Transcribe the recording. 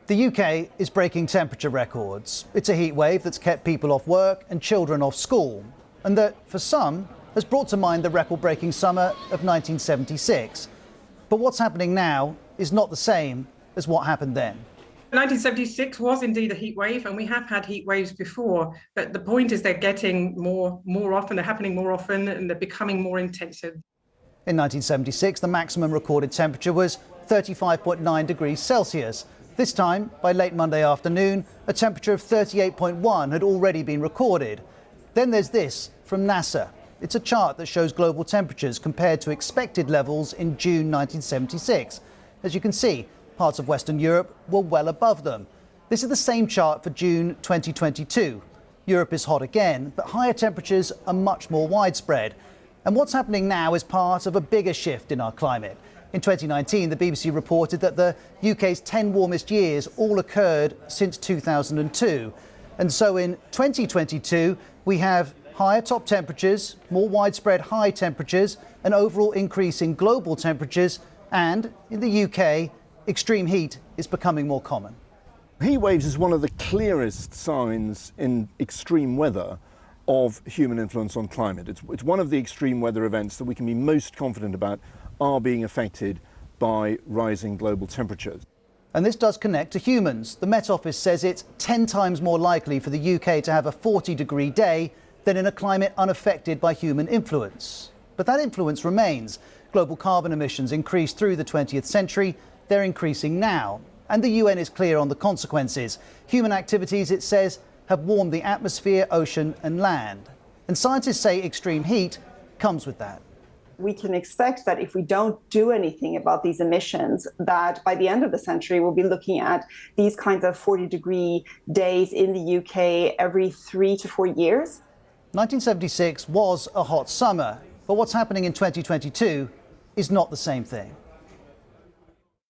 The UK is breaking temperature records. It's a heat wave that's kept people off work and children off school, and that, for some, has brought to mind the record-breaking summer of 1976. But what's happening now is not the same as what happened then. 1976 was indeed a heat wave, and we have had heat waves before, but the point is they're getting more often, they're happening more often, and they're becoming more intensive. In 1976, the maximum recorded temperature was 35.9 degrees Celsius. This time, by late Monday afternoon, a temperature of 38.1 had already been recorded. Then there's this from NASA. It's a chart that shows global temperatures compared to expected levels in June 1976. As you can see, parts of Western Europe were well above them. This is the same chart for June 2022. Europe is hot again, but higher temperatures are much more widespread. And what's happening now is part of a bigger shift in our climate. In 2019, the BBC reported that the UK's 10 warmest years all occurred since 2002. And so in 2022, we have higher top temperatures, more widespread high temperatures, an overall increase in global temperatures, and in the UK, extreme heat is becoming more common. Heat waves is one of the clearest signs in extreme weather of human influence on climate. It's one of the extreme weather events that we can be most confident about are being affected by rising global temperatures. And this does connect to humans. The Met Office says it's 10 times more likely for the UK to have a 40-degree day than in a climate unaffected by human influence. But that influence remains. Global carbon emissions increased through the 20th century. They're increasing now. And the UN is clear on the consequences. Human activities, it says, have warmed the atmosphere, ocean and land. And scientists say extreme heat comes with that. We can expect that if we don't do anything about these emissions, that by the end of the century, we'll be looking at these kinds of 40-degree days in the UK every 3 to 4 years. 1976 was a hot summer, but what's happening in 2022 is not the same thing.